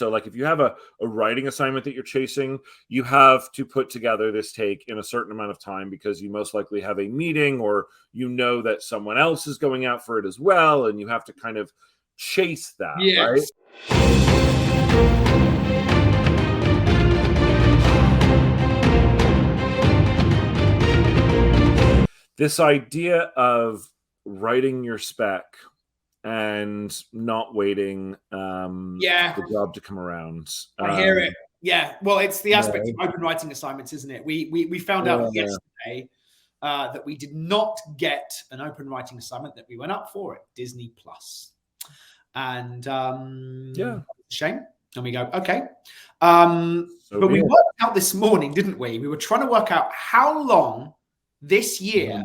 So like if you have a writing assignment that you're chasing, you have to put together this take in a certain amount of time because you most likely have a meeting, or you know that someone else is going out for it as well, and you have to kind of chase that, right? This idea of writing your spec and not waiting for the job to come around. I hear it. Yeah. Well, it's the aspect of open writing assignments, isn't it? We found out yesterday that we did not get an open writing assignment that we went up for at Disney Plus. And shame. And we go, okay. But we worked out this morning, didn't we? We were trying to work out how long this year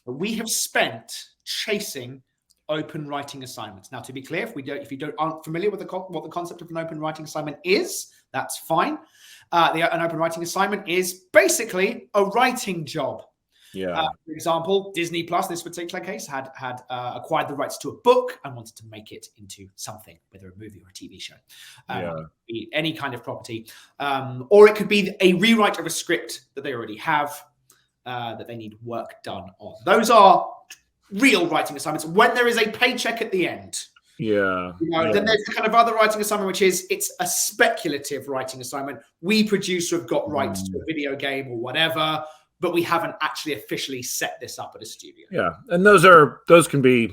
we have spent chasing open writing assignments. Now, to be clear, if you aren't familiar with what the concept of an open writing assignment is, that's fine. An open writing assignment is basically a writing job. For example, Disney Plus, in this particular case, had acquired the rights to a book and wanted to make it into something, whether a movie or a TV show, any kind of property, or it could be a rewrite of a script that they already have that they need work done on. Those are real writing assignments when there is a paycheck at the end. Then there's the kind of other writing assignment, which is it's a speculative writing assignment. We producer have got rights to a video game or whatever, but we haven't actually officially set this up at a studio. And those can be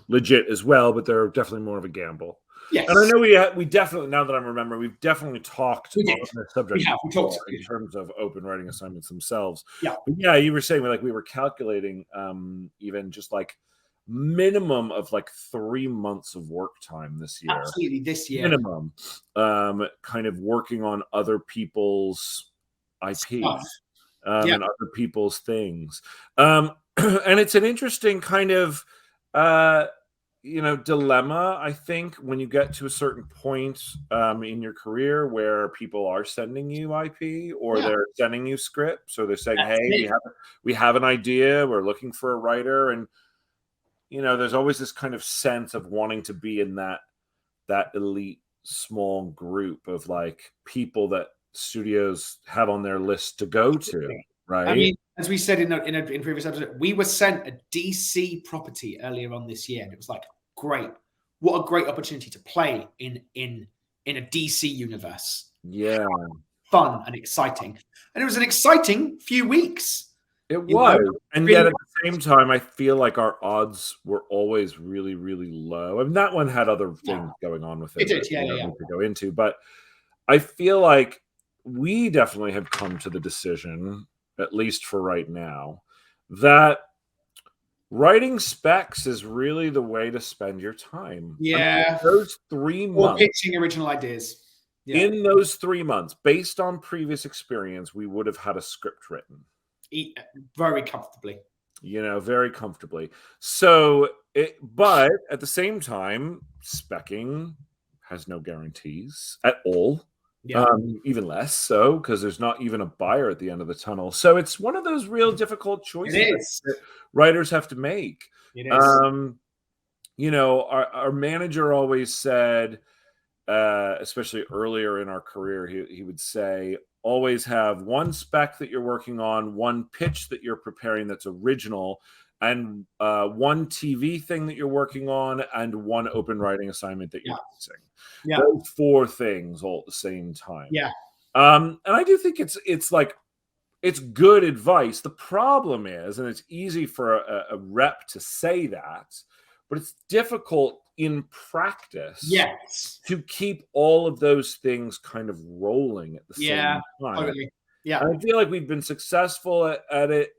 legit as well, but they're definitely more of a gamble. Yes. And I know we definitely, now that I remember, we've definitely talked on this subject in terms of open writing assignments themselves. But you were saying we were calculating even just like minimum of like 3 months of work time this year. Absolutely, this year. Minimum. Kind of working on other people's IP and other people's things. And it's an interesting kind of dilemma, I think, when you get to a certain point in your career where people are sending you IP or they're sending you scripts, or they're saying, hey, we have an idea, we're looking for a writer. And, there's always this kind of sense of wanting to be in that elite small group of like people that studios have on their list to go to, right? I mean, as we said in previous episode, we were sent a DC property earlier on this year, and it was like, great! What a great opportunity to play in a DC universe. Fun and exciting, and it was an exciting few weeks. It was, and yet at the same time, I feel like our odds were always really, really low. I mean, that one had other things going on with it. It did, to go into, but I feel like we definitely have come to the decision, at least for right now, that writing specs is really the way to spend your time. I mean, those 3 months. Or pitching original ideas. In those 3 months, based on previous experience, we would have had a script written. Very comfortably. Very comfortably. So, but at the same time, speccing has no guarantees at all. Even less so, because there's not even a buyer at the end of the tunnel. So it's one of those real difficult choices that writers have to make. It is. Our manager always said, especially earlier in our career, he would say, always have one spec that you're working on, one pitch that you're preparing that's original, and one TV thing that you're working on, and one open writing assignment that you're using. Those 4 things all at the same time. And I do think it's good advice. The problem is, and it's easy for a rep to say that, but it's difficult in practice to keep all of those things kind of rolling at the same time. Totally. And I feel like we've been successful at it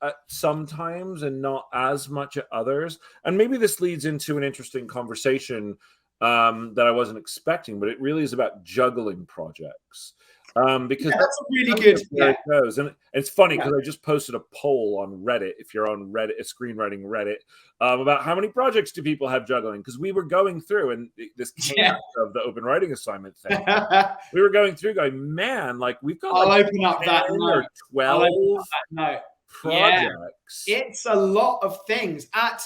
at sometimes and not as much at others. And maybe this leads into an interesting conversation that I wasn't expecting, but it really is about juggling projects. Because that's really good. It goes. And it's funny because I just posted a poll on Reddit, if you're on Reddit, screenwriting Reddit, about how many projects do people have juggling? Because we were going through, and this came out of the open writing assignment thing. We were going through going, man, like we've got I'll open up that 10 or 12 projects. It's a lot of things at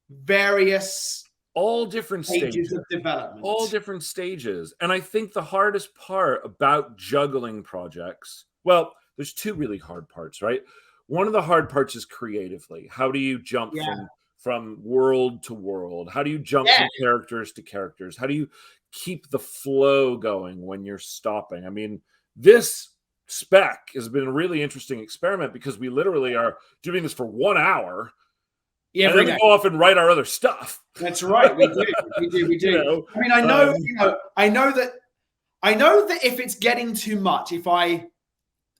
various all different stages of development. All different stages. And I think the hardest part about juggling projects, well, there's two really hard parts, right? One of the hard parts is creatively. How do you jump from world to world? How do you jump from characters to characters? How do you keep the flow going when you're stopping? I mean, this spec has been a really interesting experiment because we literally are doing this for 1 hour. Yeah, and then we go off and write our other stuff. That's right. We do. We do. You know? I mean, I know that if it's getting too much, if I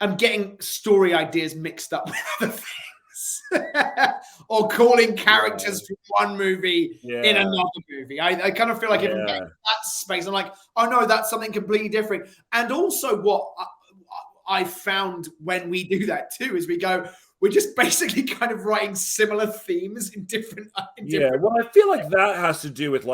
am getting story ideas mixed up with other things, or calling characters from one movie in another movie, I kind of feel like if I'm getting that space, I'm like, oh no, that's something completely different. And also, what I found when we do that too is we're just basically kind of writing similar themes in different. Well, I feel like that has to do with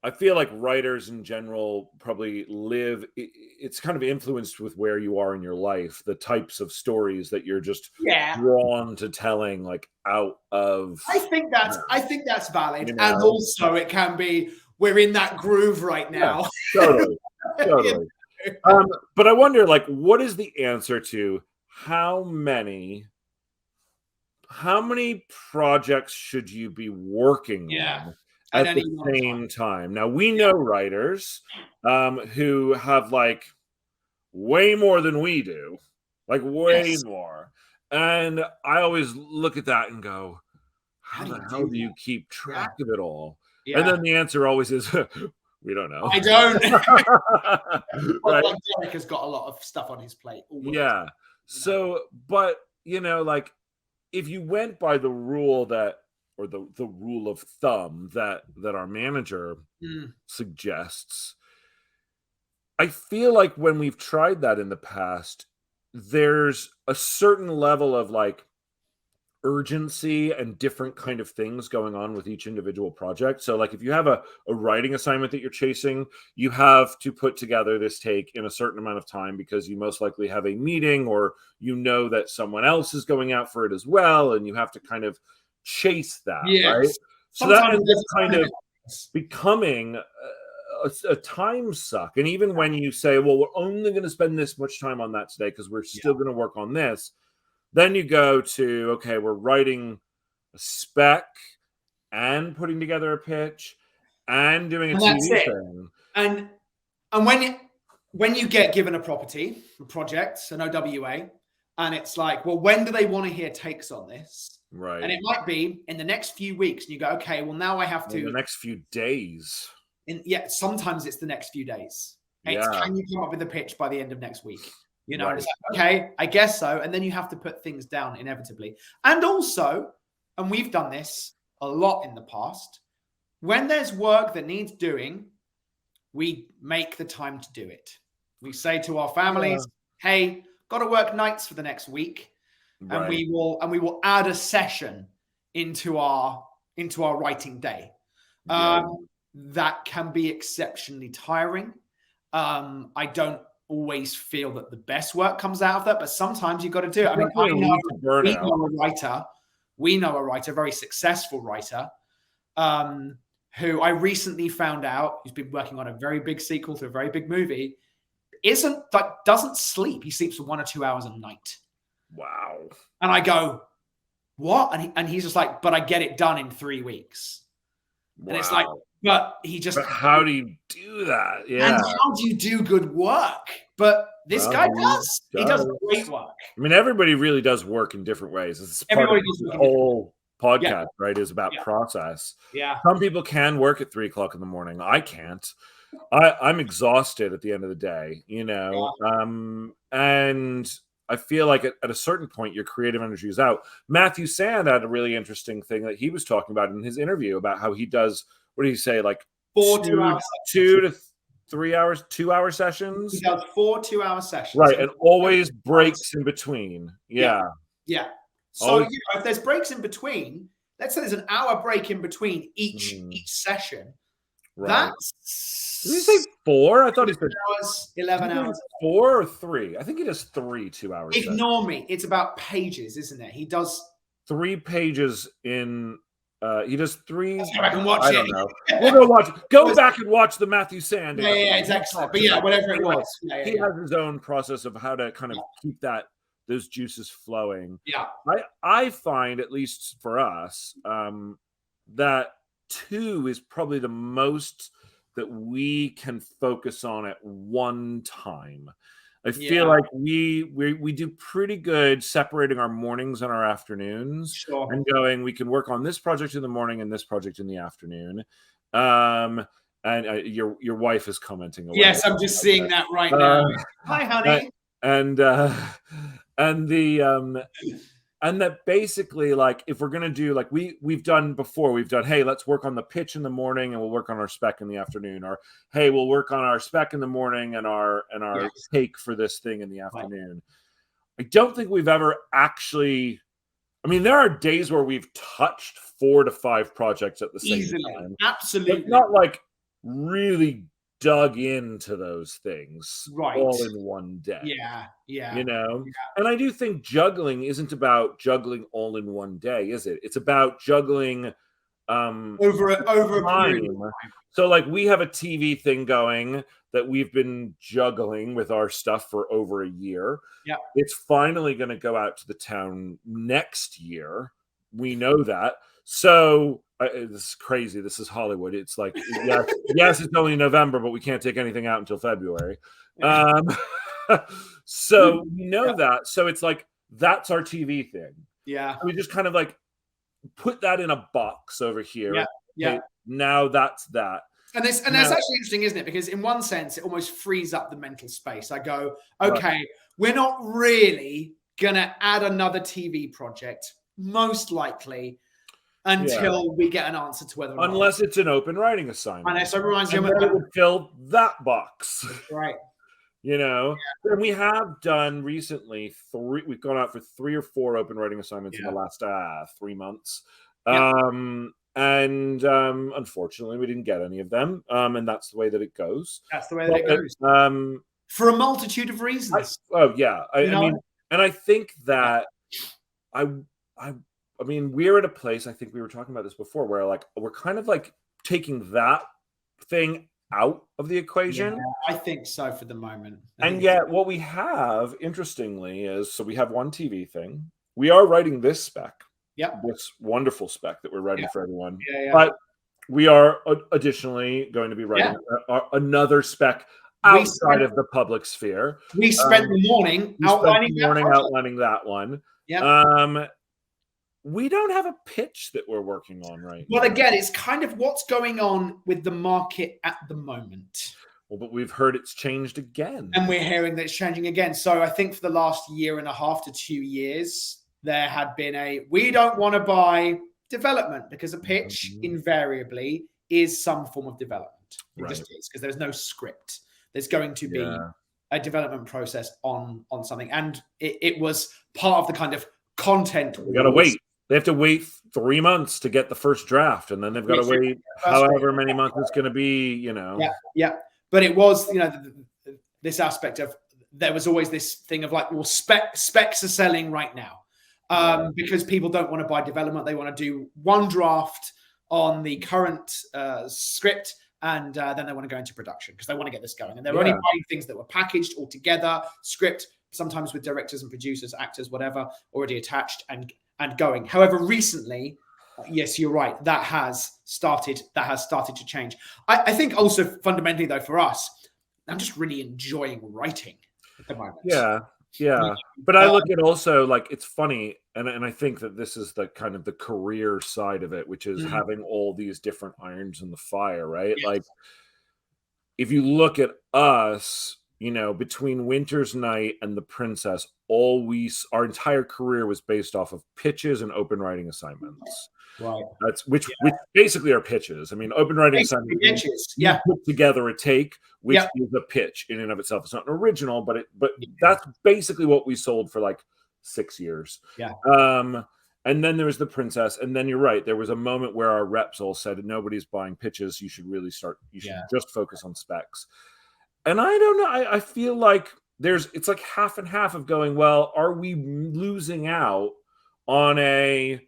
I feel like writers in general probably it's kind of influenced with where you are in your life, the types of stories that you're just drawn to telling, out of. I think that's valid. And also it can be, we're in that groove right now. Totally. But I wonder, what is the answer to how many projects should you be working on at the same time? Now, we know writers who have way more than we do, way more. And I always look at that and go, how the hell do you keep track of it all? And then the answer always is, we don't know. I don't. Right? Derek has got a lot of stuff on his plate. So, but, if you went by the rule the rule of thumb that our manager suggests, I feel like when we've tried that in the past, there's a certain level of urgency and different kind of things going on with each individual project. So if you have a writing assignment that you're chasing, you have to put together this take in a certain amount of time because you most likely have a meeting, or that someone else is going out for it as well, and you have to kind of chase that, right? So that ends up kind of becoming a time suck. And even when you say, well, we're only going to spend this much time on that today because we're still going to work on this, then you go to, okay, we're writing a spec and putting together a pitch and doing a TV thing. And when you get given a property, a project, an OWA, and it's well, when do they want to hear takes on this? Right. And it might be in the next few weeks. And you go, okay, well, now I have to. In the next few days. Sometimes it's the next few days. Can you come up with a pitch by the end of next week? Right. It's okay, I guess so. And then you have to put things down inevitably. And also, and we've done this a lot in the past, when there's work that needs doing, we make the time to do it. We say to our families, hey, got to work nights for the next week. Right. And we will add a session into our writing day. That can be exceptionally tiring. I don't always feel that the best work comes out of that, but sometimes you've got to do it. I mean, we know a writer, a very successful writer, who I recently found out, who's been working on a very big sequel to a very big movie, doesn't sleep. He sleeps for 1 or 2 hours a night. Wow. And I go, what? And he's just but I get it done in 3 weeks. Wow. And it's but how do you do that? Yeah. And how do you do good work? But this guy does. He does great work. I mean, everybody really does work in different ways. It's part of the whole podcast, right? Is about process. Yeah. Some people can work at 3 o'clock in the morning. I can't. I'm exhausted at the end of the day, and I feel like at a certain point, your creative energy is out. Matthew Sand had a really interesting thing that he was talking about in his interview about how he does, what do you say, 2 to 3 hours, 2 hour sessions? He does 4 2-hour sessions. Right, and always breaks in between. Yeah. So, if there's breaks in between, let's say there's an hour break in between each session. Right. Did he say 4? I thought he said 11 hours. 4 or 3? I think he does 3 2-hour sessions. Ignore me. It's about pages, isn't it? He does 3 pages in He does 3. Let's go back and watch I it. don't know. We'll go watch. Go back and watch the Matthew Sand. Yeah, exactly. But yeah, whatever it was. He has his own process of how to kind of keep those juices flowing. Yeah. I find, at least for us, that 2 is probably the most that we can focus on at one time. I feel like we do pretty good separating our mornings and our afternoons, and going, we can work on this project in the morning and this project in the afternoon. And your wife is commenting away. Yes, I'm just seeing that right now. Hi, honey. And that basically, like, if we're gonna do, like, we've done before, hey, let's work on the pitch in the morning and we'll work on our spec in the afternoon, or hey, we'll work on our spec in the morning and our take for this thing in the afternoon. I don't think we've ever actually, I mean, there are days where we've touched 4 to 5 projects at the same time. Absolutely. But not like really dug into those things all in one day. You know? And I do think juggling isn't about juggling all in one day, is it? It's about juggling over a period. So, like, we have a TV thing going that we've been juggling with our stuff for over a year. It's finally going to go out to the town next year. We know that. So this is crazy. This is Hollywood. It's like, yes, it's only November, but we can't take anything out until February. So we know that. So it's like, that's our TV thing. So we just kind of like put that in a box over here. Okay, now that's that. And that's actually interesting, isn't it? Because in one sense, it almost frees up the mental space. I go, okay, we're not really gonna add another TV project, most likely, until we get an answer to whether or not. Unless it's an open writing assignment. Unless it reminds you it would fill that box. Right. You know, and we have done recently we've gone out for 3 or 4 open writing assignments in the last 3 months. And unfortunately we didn't get any of them. And that's the way that it goes. That's the way that it goes. For a multitude of reasons. I mean, and I think that I mean, we're at a place, I think we were talking about this before, where like we're kind of like taking that thing out of the equation. I think so for the moment. And yet what we have, interestingly, is, so we have one TV thing. We are writing this spec. This wonderful spec that we're writing for everyone. But we are additionally going to be writing another spec outside of the public sphere. We spent the morning outlining that one. We don't have a pitch that we're working on right now. Well, again, it's kind of what's going on with the market at the moment. Well, but we've heard it's changed again. And we're hearing that it's changing again. So I think for the last 1.5 to 2 years, there had been we don't want to buy development, because a pitch invariably is some form of development. It just is, because there's no script. There's going to be a development process on something. And it was part of the kind of content. We got to wait. They have to wait 3 months to get the first draft, and then they've got to wait however many months it's going to be, you know. But it was, you know, this aspect of, there was always this thing of like, well, specs are selling right now, because people don't want to buy development. They want to do one draft on the current script, and then they want to go into production because they want to get this going. And they're only buying things that were packaged all together, script, sometimes with directors and producers, actors, whatever, already attached and going. However, recently, yes, you're right, that has started to change. I think also fundamentally, though, for us, I'm just really enjoying writing at the moment. But I look at also, like, it's funny, and I think that this is the kind of the career side of it, which is having all these different irons in the fire, right? Like, if you look at us, you know, between Winter's Night and The Princess, our entire career was based off of pitches and open writing assignments. Right. That's which basically are pitches. I mean, open writing assignments. Pitches. You put together a take, which is a pitch in and of itself. It's not an original, but that's basically what we sold for like 6 years. And then there was The Princess, and then you're right. There was a moment where our reps all said, "Nobody's buying pitches. You should really start. You should just focus on specs." And I don't know. I feel like it's like half and half of going, well, are we losing out on a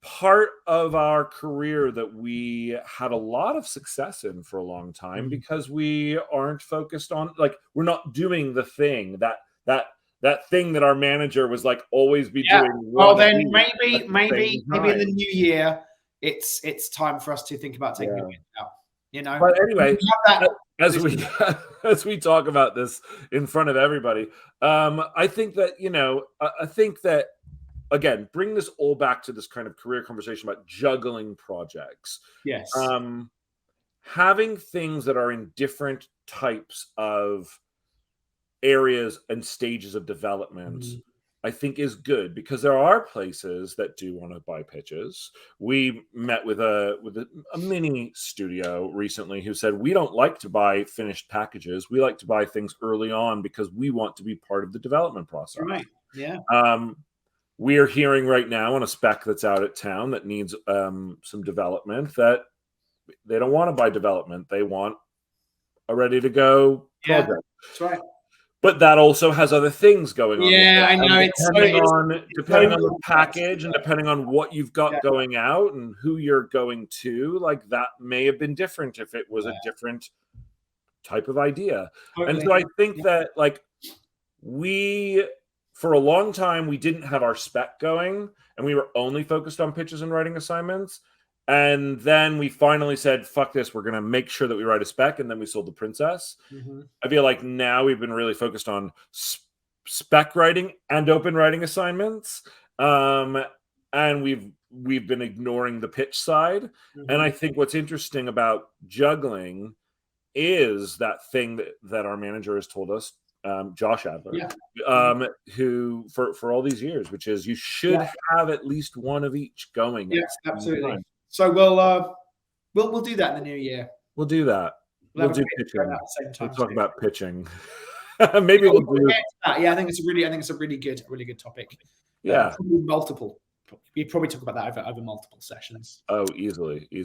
part of our career that we had a lot of success in for a long time because we aren't focused on, like, we're not doing the thing that thing that our manager was like always be doing. Well, then maybe in the new year, it's time for us to think about taking it out. You know. But anyway, as we talk about this in front of everybody, I think that, you know, I think that, again, bring this all back to this kind of career conversation about juggling projects. Yes. Having things that are in different types of areas and stages of development, I think is good, because there are places that do want to buy pitches. We met with a mini studio recently who said, we don't like to buy finished packages. We like to buy things early on because we want to be part of the development process. Right. Yeah. We are hearing right now on a spec that's out at town that needs some development, that they don't want to buy development. They want a ready to go project. That's right. But that also has other things going on. Yeah, I know. Depending on the package and depending on what you've got going out and who you're going to, like, that may have been different if it was a different type of idea. Totally. And so I think that, like, for a long time, we didn't have our spec going and we were only focused on pitches and writing assignments. And then we finally said, fuck this, we're going to make sure that we write a spec. And then we sold The Princess. I feel like now we've been really focused on spec writing and open writing assignments. And we've been ignoring the pitch side. And I think what's interesting about juggling is that thing that our manager has told us, Josh Adler, who for all these years, which is you should have at least one of each going. Yes, absolutely. So we'll do that in the new year. We'll do that. We'll do pitching. At the same time, we'll talk about pitching. Maybe we'll do. Yeah, I think it's a really good topic. Yeah, multiple. We probably talk about that over multiple sessions. Oh, easily.